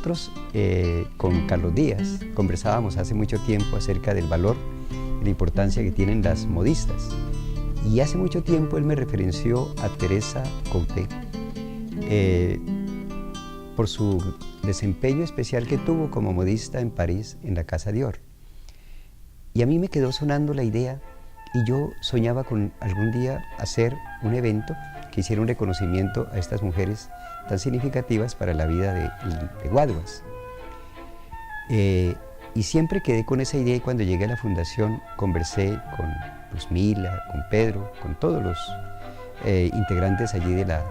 nosotros con Carlos Díaz conversábamos hace mucho tiempo acerca del valor y la importancia que tienen las modistas. Y hace mucho tiempo él me referenció a Teresa Coutet por su desempeño especial que tuvo como modista en París, en la Casa Dior. Y a mí me quedó sonando la idea y yo soñaba con algún día hacer un evento que hiciera un reconocimiento a estas mujeres tan significativas para la vida de Guaduas. Y siempre quedé con esa idea y cuando llegué a la fundación conversé con Luzmila, con Pedro, con todos los integrantes allí de la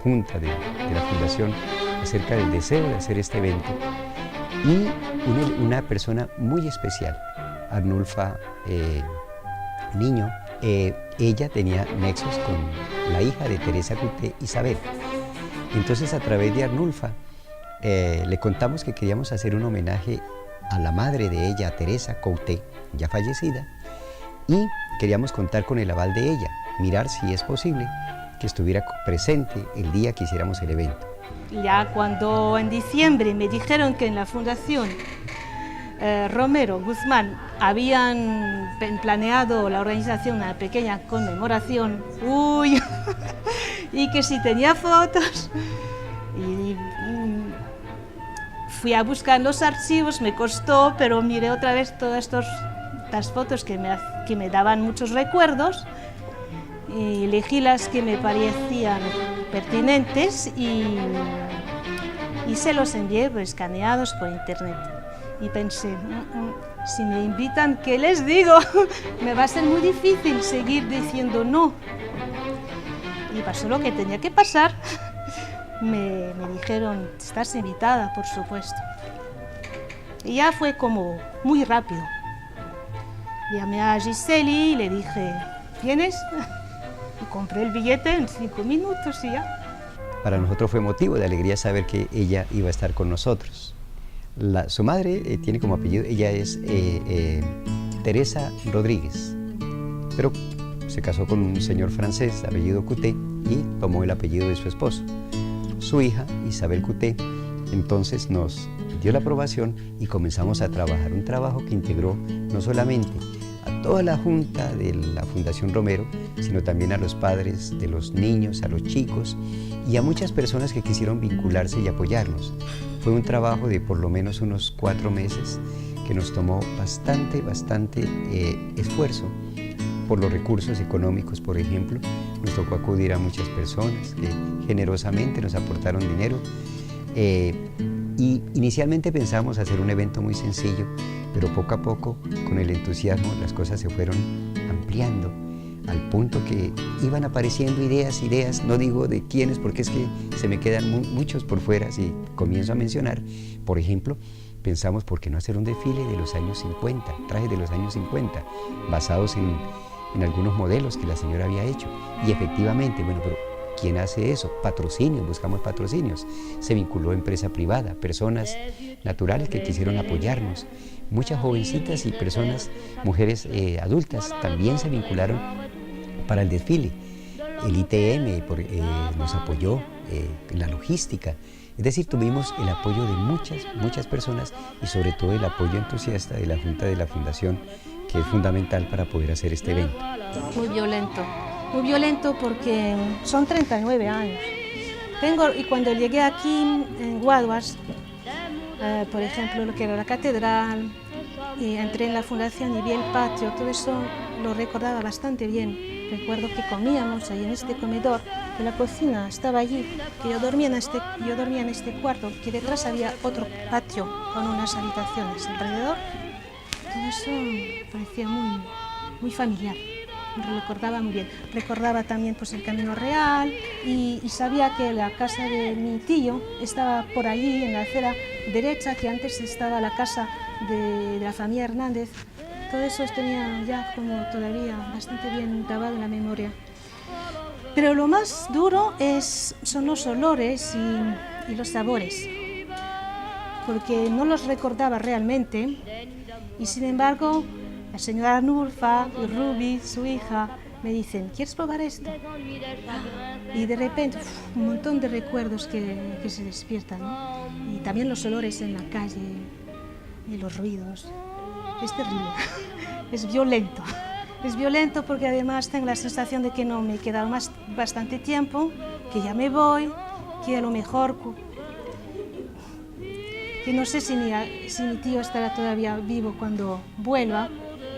junta de la fundación acerca del deseo de hacer este evento. Y una persona muy especial, Arnulfa Niño, ella tenía nexos con la hija de Teresa Coutet, Isabel. Entonces a través de Arnulfa le contamos que queríamos hacer un homenaje a la madre de ella, a Teresa Coutet, ya fallecida, y queríamos contar con el aval de ella, mirar si es posible que estuviera presente el día que hiciéramos el evento. Ya cuando en diciembre me dijeron que en la Fundación Romero Guzmán habían planeado la organización de una pequeña conmemoración, uy, y que si tenía fotos, y fui a buscar los archivos, me costó, pero miré otra vez todas estas fotos que me daban muchos recuerdos, y elegí las que me parecían pertinentes y se los envié escaneados por internet. Y pensé, si me invitan, ¿qué les digo? Me va a ser muy difícil seguir diciendo no. Y pasó lo que tenía que pasar. Me dijeron, estás invitada, por supuesto. Y ya fue como muy rápido. Llamé a Giseli y le dije, ¿vienes? Y compré el billete en 5 minutos y ya. Para nosotros fue motivo de alegría saber que ella iba a estar con nosotros. Su madre tiene como apellido, ella es Teresa Rodríguez, pero se casó con un señor francés de apellido Coutet y tomó el apellido de su esposo. Su hija, Isabel Coutet, entonces nos dio la aprobación y comenzamos a trabajar, un trabajo que integró no solamente a toda la junta de la Fundación Romero, sino también a los padres de los niños, a los chicos y a muchas personas que quisieron vincularse y apoyarnos. Fue un trabajo de por lo menos unos 4 meses que nos tomó bastante esfuerzo por los recursos económicos, por ejemplo. Nos tocó acudir a muchas personas que generosamente nos aportaron dinero. Y inicialmente pensábamos hacer un evento muy sencillo, pero poco a poco, con el entusiasmo, las cosas se fueron ampliando al punto que iban apareciendo ideas, no digo de quiénes, porque es que se me quedan muchos por fuera, si comienzo a mencionar. Por ejemplo, pensamos, ¿por qué no hacer un desfile de los años 50, trajes de los años 50, basados en algunos modelos que la señora había hecho? Y efectivamente, bueno, pero ¿quién hace eso? Patrocinios, buscamos patrocinios. Se vinculó a empresa privada, personas naturales que quisieron apoyarnos. Muchas jovencitas y personas, mujeres adultas, también se vincularon para el desfile. El ITM nos apoyó en la logística. Es decir, tuvimos el apoyo de muchas personas y sobre todo el apoyo entusiasta de la Junta de la Fundación, que es fundamental para poder hacer este evento. Muy violento porque son 39 años. Y cuando llegué aquí en Guaduas, por ejemplo, lo que era la catedral, y entré en la fundación y vi el patio, todo eso lo recordaba bastante bien. Recuerdo que comíamos ahí en este comedor, que la cocina estaba allí, que yo dormía en este cuarto, que detrás había otro patio con unas habitaciones alrededor. Todo eso me parecía muy familiar. Lo recordaba muy bien. Recordaba también pues, el Camino Real y sabía que la casa de mi tío estaba por allí, en la acera derecha, que antes estaba la casa de la familia Hernández. Todo eso tenía ya como todavía bastante bien grabado en la memoria. Pero lo más duro son los olores y los sabores, porque no los recordaba realmente y sin embargo la señora Arnulfa y Ruby, su hija, me dicen, ¿quieres probar esto? Y de repente, un montón de recuerdos que se despiertan, ¿no? Y también los olores en la calle y los ruidos. Es terrible, es violento. Es violento porque además tengo la sensación de que no me queda bastante tiempo, que ya me voy, que a lo mejor, que no sé si mi tío estará todavía vivo cuando vuelva.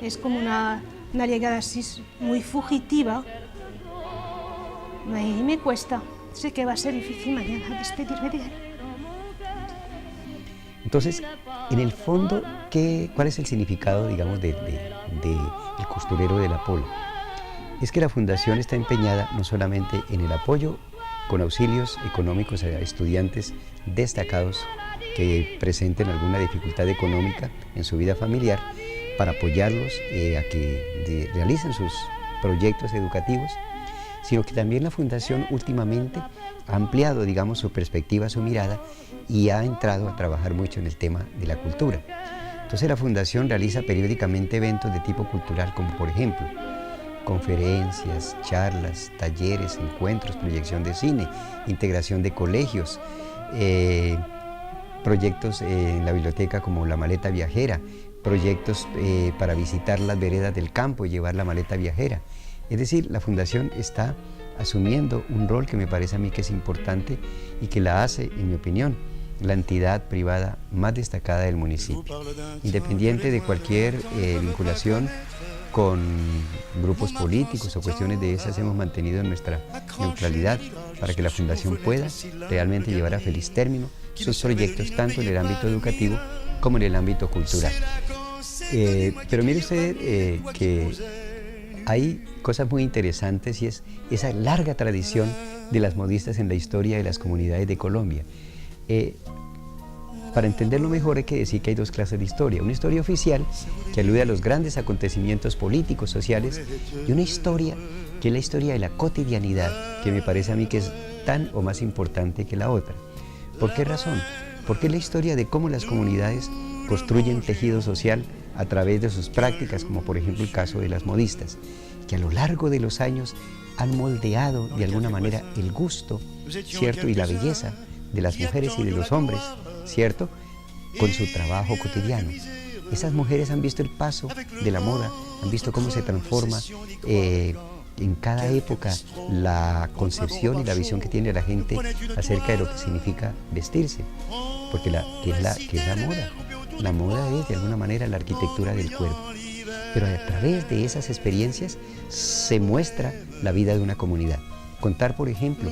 Es como una llegada así muy fugitiva y me cuesta. Sé que va a ser difícil mañana despedirme de él. Entonces, en el fondo, ¿cuál es el significado, digamos, del costurero de la Pola? Es que la Fundación está empeñada no solamente en el apoyo con auxilios económicos a estudiantes destacados que presenten alguna dificultad económica en su vida familiar, para apoyarlos a que realicen sus proyectos educativos, sino que también la Fundación últimamente ha ampliado, digamos, su perspectiva, su mirada, y ha entrado a trabajar mucho en el tema de la cultura. Entonces la Fundación realiza periódicamente eventos de tipo cultural, como por ejemplo conferencias, charlas, talleres, encuentros, proyección de cine, integración de colegios, proyectos en la biblioteca como la maleta viajera, proyectos para visitar las veredas del campo y llevar la maleta viajera. Es decir, la Fundación está asumiendo un rol que me parece a mí que es importante y que la hace, en mi opinión, la entidad privada más destacada del municipio, independiente de cualquier vinculación con grupos políticos o cuestiones de esas. Hemos mantenido nuestra neutralidad para que la Fundación pueda realmente llevar a feliz término sus proyectos, tanto en el ámbito educativo como en el ámbito cultural. Pero mire usted que hay cosas muy interesantes, y es esa larga tradición de las modistas en la historia de las comunidades de Colombia. Para entenderlo mejor hay que decir que hay dos clases de historia: una historia oficial, que alude a los grandes acontecimientos políticos, sociales, y una historia que es la historia de la cotidianidad, que me parece a mí que es tan o más importante que la otra. ¿Por qué razón? Porque es la historia de cómo las comunidades construyen tejido social a través de sus prácticas, como por ejemplo el caso de las modistas, que a lo largo de los años han moldeado de alguna manera el gusto, ¿cierto?, y la belleza de las mujeres y de los hombres, ¿cierto?, con su trabajo cotidiano. Esas mujeres han visto el paso de la moda, han visto cómo se transforma en cada época la concepción y la visión que tiene la gente acerca de lo que significa vestirse, porque ¿qué es la moda? La moda es de alguna manera la arquitectura del cuerpo, pero a través de esas experiencias se muestra la vida de una comunidad. Contar, por ejemplo,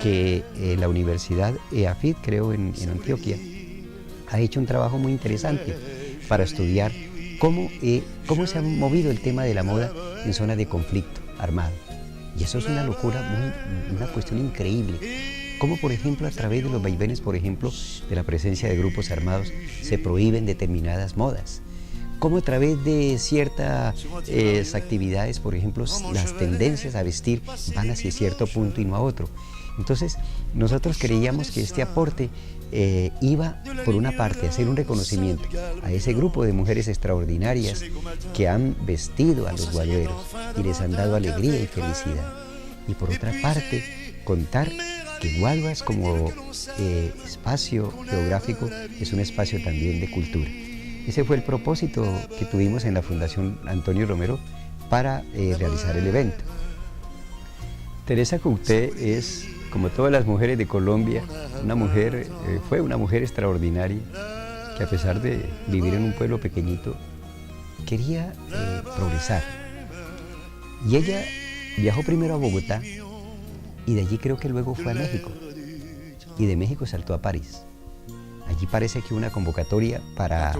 que la Universidad EAFIT, creo, en Antioquia, ha hecho un trabajo muy interesante para estudiar cómo se ha movido el tema de la moda en zonas de conflicto armado. Y eso es una locura, una cuestión increíble. Cómo, por ejemplo, a través de los vaivenes, por ejemplo, de la presencia de grupos armados, se prohíben determinadas modas. Cómo a través de ciertas actividades, por ejemplo, las tendencias a vestir van hacia cierto punto y no a otro. Entonces, nosotros creíamos que este aporte iba, por una parte, a hacer un reconocimiento a ese grupo de mujeres extraordinarias que han vestido a los guayueros y les han dado alegría y felicidad. Y por otra parte, contar que Guaduas, como espacio geográfico, es un espacio también de cultura. Ese fue el propósito que tuvimos en la Fundación Antonio Romero para realizar el evento. Teresa Couté es, como todas las mujeres de Colombia, fue una mujer extraordinaria, que a pesar de vivir en un pueblo pequeñito, quería progresar. Y ella viajó primero a Bogotá, y de allí creo que luego fue a México, y de México saltó a París. Allí parece que una convocatoria para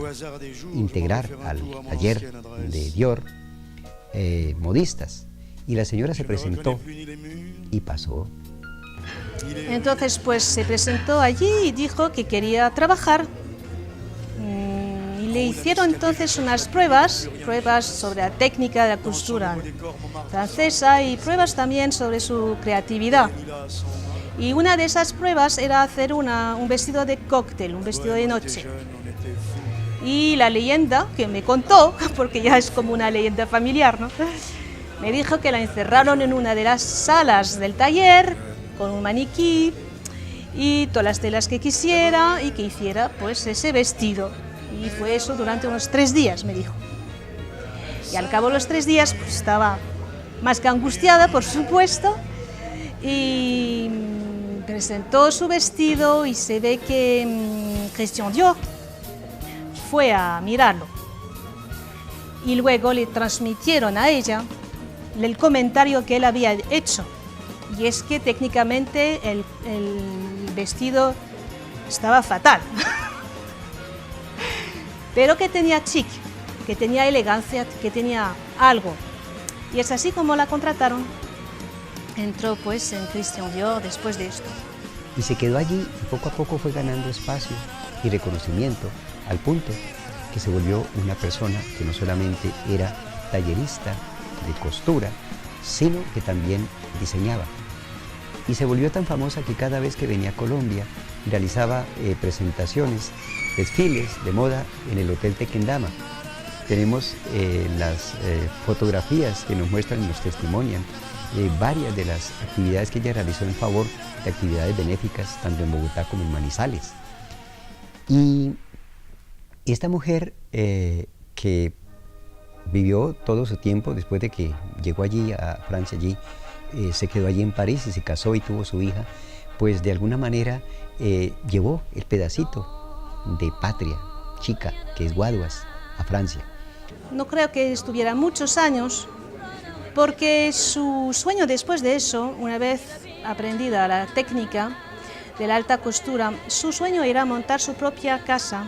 integrar al taller de Dior modistas, y la señora se presentó y pasó. Entonces pues se presentó allí y dijo que quería trabajar, y le hicieron entonces unas pruebas sobre la técnica de la costura francesa y pruebas también sobre su creatividad. Y una de esas pruebas era hacer un vestido de cóctel, un vestido de noche. Y la leyenda que me contó, porque ya es como una leyenda familiar, ¿no?, me dijo que la encerraron en una de las salas del taller con un maniquí y todas las telas que quisiera y que hiciera pues ese vestido. Y fue eso durante unos 3 días, me dijo. Y al cabo de los 3 días pues estaba más que angustiada, por supuesto, y presentó su vestido y se ve que Christian Dior fue a mirarlo. Y luego le transmitieron a ella el comentario que él había hecho. Y es que técnicamente el vestido estaba fatal, pero que tenía chic, que tenía elegancia, que tenía algo. Y es así como la contrataron. Entró pues en Christian Dior después de esto. Y se quedó allí y poco a poco fue ganando espacio y reconocimiento al punto que se volvió una persona que no solamente era tallerista de costura, sino que también diseñaba. Y se volvió tan famosa que cada vez que venía a Colombia realizaba presentaciones, desfiles de moda en el Hotel Tequendama. Tenemos las fotografías que nos muestran y nos testimonian varias de las actividades que ella realizó en favor de actividades benéficas, tanto en Bogotá como en Manizales. Y esta mujer que vivió todo su tiempo después de que llegó allí a Francia, se quedó allí en París y se casó y tuvo su hija, pues de alguna manera llevó el pedacito de patria chica, que es Guaduas, a Francia. No creo que estuviera muchos años, porque su sueño después de eso, una vez aprendida la técnica de la alta costura, su sueño era montar su propia casa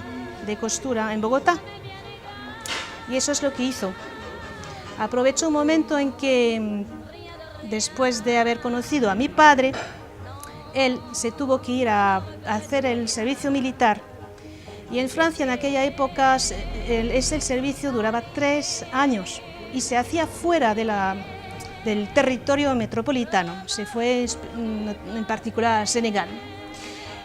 de costura en Bogotá. Y eso es lo que hizo. Aprovechó un momento en que, después de haber conocido a mi padre, él se tuvo que ir a hacer el servicio militar. Y en Francia en aquella época ese servicio duraba 3 años y se hacía fuera del territorio metropolitano. Se fue en particular a Senegal.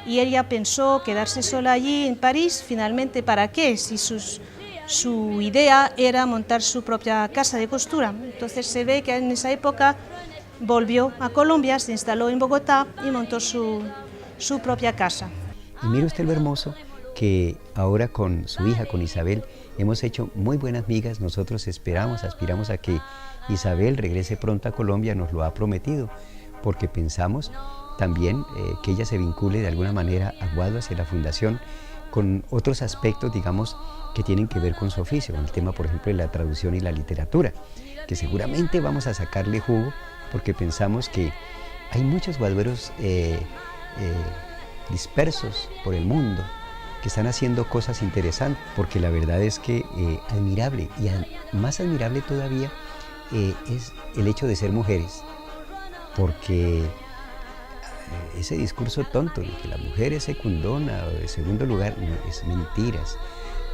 Y ella pensó quedarse sola allí en París. Finalmente, ¿para qué? Si su idea era montar su propia casa de costura. Entonces se ve que en esa época volvió a Colombia, se instaló en Bogotá y montó su propia casa. Y mire usted lo hermoso que ahora con su hija, con Isabel, hemos hecho muy buenas migas. Nosotros aspiramos a que Isabel regrese pronto a Colombia, nos lo ha prometido, porque pensamos también que ella se vincule de alguna manera a Guaduas y a la fundación con otros aspectos, digamos, que tienen que ver con su oficio, con el tema, por ejemplo, de la traducción y la literatura, que seguramente vamos a sacarle jugo, porque pensamos que hay muchos guadueros dispersos por el mundo, que están haciendo cosas interesantes, porque la verdad es que admirable, y más admirable todavía es el hecho de ser mujeres, porque ese discurso tonto de que la mujer es secundona o de segundo lugar, no, es mentiras.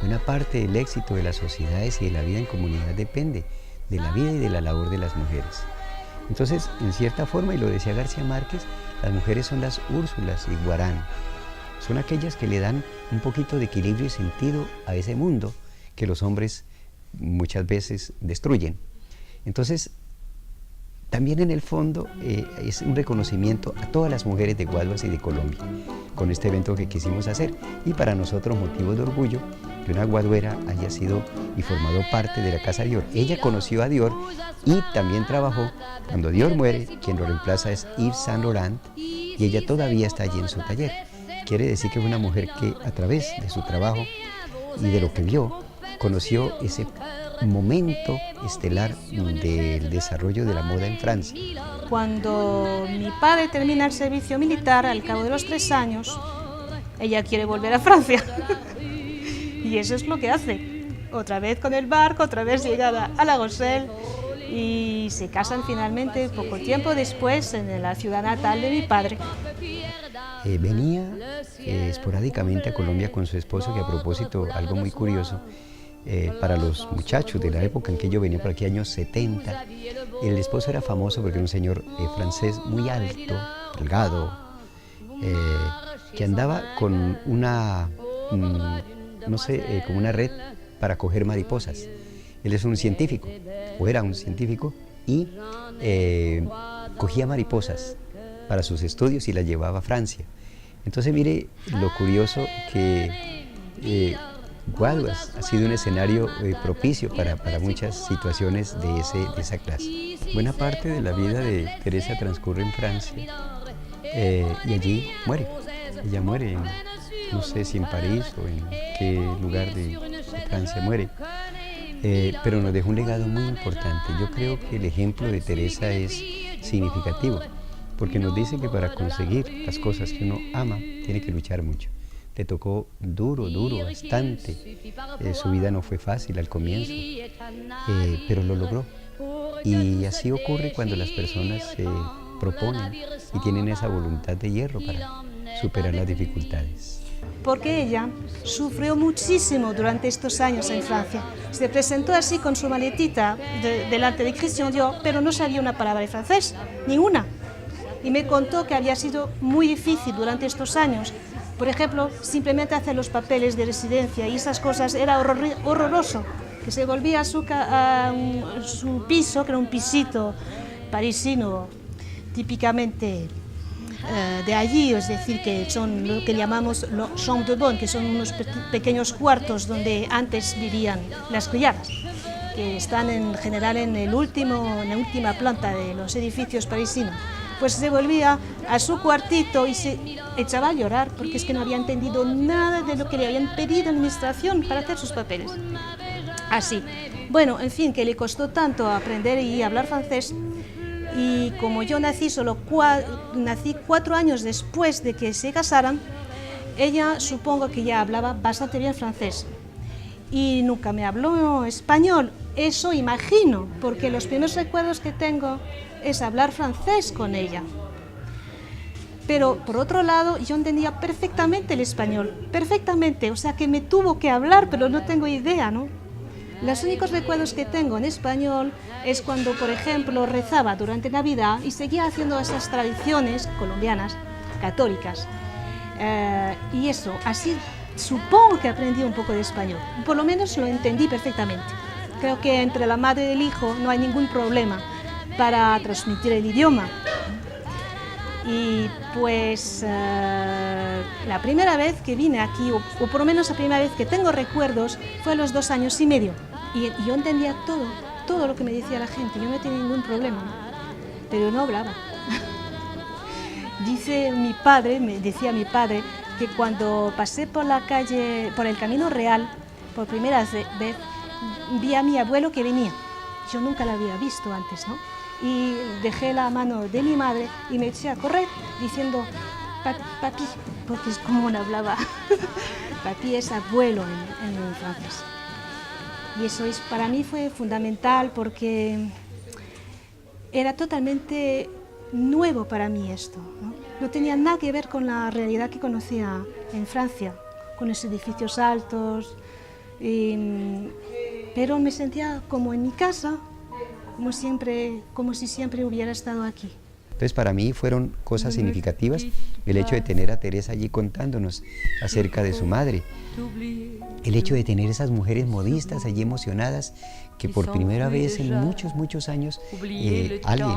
Buena parte del éxito de las sociedades y de la vida en comunidad depende de la vida y de la labor de las mujeres. Entonces, en cierta forma, y lo decía García Márquez, las mujeres son las Úrsulas y Guarán. Son aquellas que le dan un poquito de equilibrio y sentido a ese mundo que los hombres muchas veces destruyen. Entonces, también en el fondo es un reconocimiento a todas las mujeres de Guaduas y de Colombia con este evento que quisimos hacer, y para nosotros motivo de orgullo que una guaduera haya sido y formado parte de la Casa Dior. Ella conoció a Dior y también trabajó. Cuando Dior muere, quien lo reemplaza es Yves Saint Laurent, y ella todavía está allí en su taller. Quiere decir que fue una mujer que a través de su trabajo y de lo que vio, conoció ese momento estelar del desarrollo de la moda en Francia. Cuando mi padre termina el servicio militar, al cabo de los 3 años, ella quiere volver a Francia. Y eso es lo que hace. Otra vez con el barco, otra vez llegada a La Rochelle, y se casan finalmente poco tiempo después en la ciudad natal de mi padre. Venía esporádicamente a Colombia con su esposo, que a propósito, algo muy curioso, para los muchachos de la época en que yo venía, por aquí años 70, el esposo era famoso porque era un señor francés muy alto, delgado, que andaba con una, como una red para coger mariposas. Él es un científico, o era un científico, y cogía mariposas para sus estudios y las llevaba a Francia. Entonces mire lo curioso que Guaduas ha sido un escenario propicio para muchas situaciones de esa clase. Buena parte de la vida de Teresa transcurre en Francia y allí muere. Ella muere, no sé si en París o en qué lugar de Francia muere. Pero nos dejó un legado muy importante. Yo creo que el ejemplo de Teresa es significativo, porque nos dice que para conseguir las cosas que uno ama, tiene que luchar mucho. Le tocó duro, bastante. Su vida no fue fácil al comienzo, pero lo logró. Y así ocurre cuando las personas se proponen y tienen esa voluntad de hierro para superar las dificultades. Porque ella sufrió muchísimo durante estos años en Francia. Se presentó así con su maletita delante de Christian Dior, pero no sabía una palabra de francés, ni una. Y me contó que había sido muy difícil durante estos años. Por ejemplo, simplemente hacer los papeles de residencia y esas cosas era horroroso. Que se volvía a su piso, que era un pisito parisino, típicamente de allí, es decir, que son lo que llamamos los chambres de bonne, que son unos pequeños cuartos donde antes vivían las criadas, que están en general en la última planta de los edificios parisinos. Pues se volvía a su cuartito y se echaba a llorar porque es que no había entendido nada de lo que le habían pedido en administración para hacer sus papeles. Así. Bueno, en fin, que le costó tanto aprender y hablar francés. Y como yo nací nací 4 años después de que se casaran, ella supongo que ya hablaba bastante bien francés. Y nunca me habló español, eso imagino, porque los primeros recuerdos que tengo es hablar francés con ella. Pero por otro lado, yo entendía perfectamente el español, perfectamente, o sea que me tuvo que hablar, pero no tengo idea, ¿no? Los únicos recuerdos que tengo en español es cuando, por ejemplo, rezaba durante Navidad y seguía haciendo esas tradiciones colombianas, católicas. Y eso, así supongo que aprendí un poco de español. Por lo menos lo entendí perfectamente. Creo que entre la madre y el hijo no hay ningún problema para transmitir el idioma. Y pues la primera vez que vine aquí, o por lo menos la primera vez que tengo recuerdos, fue a los 2 años y medio. Y yo entendía todo lo que me decía la gente, yo no tenía ningún problema, ¿no? Pero no hablaba. Me decía mi padre, que cuando pasé por la calle, por el Camino Real, por primera vez, vi a mi abuelo que venía. Yo nunca lo había visto antes, ¿no? Y dejé la mano de mi madre y me eché a correr diciendo papi, porque es como no hablaba. Papi es abuelo en francés. Y eso para mí fue fundamental porque era totalmente nuevo para mí esto, ¿no? No tenía nada que ver con la realidad que conocía en Francia, con los edificios altos, pero me sentía como en mi casa, como si siempre hubiera estado aquí. Entonces para mí fueron cosas significativas el hecho de tener a Teresa allí contándonos acerca de su madre, el hecho de tener esas mujeres modistas allí emocionadas que por primera vez en muchos años alguien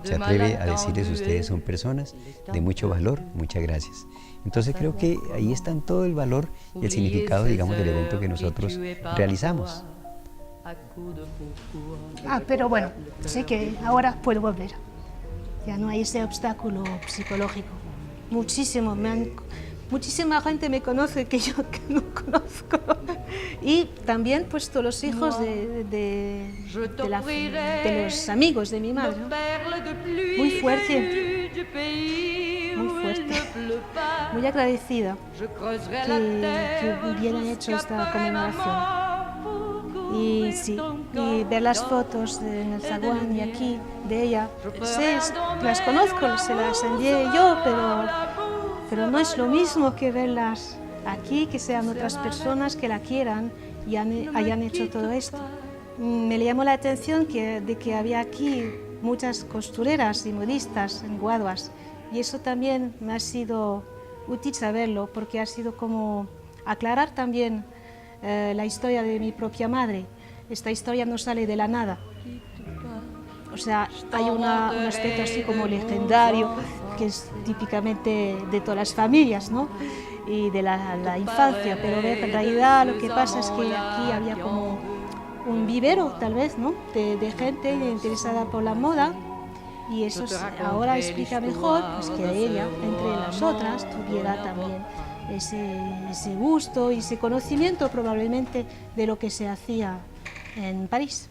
se atreve a decirles: ustedes son personas de mucho valor, muchas gracias. Entonces creo que ahí está todo el valor y el significado, digamos, del evento que nosotros realizamos. Pero bueno, sé que ahora puedo volver. Ya no hay ese obstáculo psicológico. Muchísima gente me conoce que yo que no conozco. Y también pues todos los hijos de los amigos de mi madre, ¿no? Muy fuerte, muy agradecida que hubieran hecho esta conmemoración. Y sí, y ver las fotos en el zaguán y aquí de ella, las conozco, se las envié yo, pero no es lo mismo que verlas aquí, que sean otras personas que la quieran y hayan hecho todo esto. Me llamó la atención de que había aquí muchas costureras y modistas en Guaduas, y eso también me ha sido útil saberlo, porque ha sido como aclarar también la historia de mi propia madre. Esta historia no sale de la nada. O sea, hay un aspecto así como legendario que es típicamente de todas las familias, ¿no? Y de la infancia, pero en realidad lo que pasa es que aquí había como un vivero, tal vez, ¿no? de gente interesada por la moda, y eso ahora explica mejor pues, que ella, entre las otras, tuviera también ese gusto y ese conocimiento probablemente de lo que se hacía en París.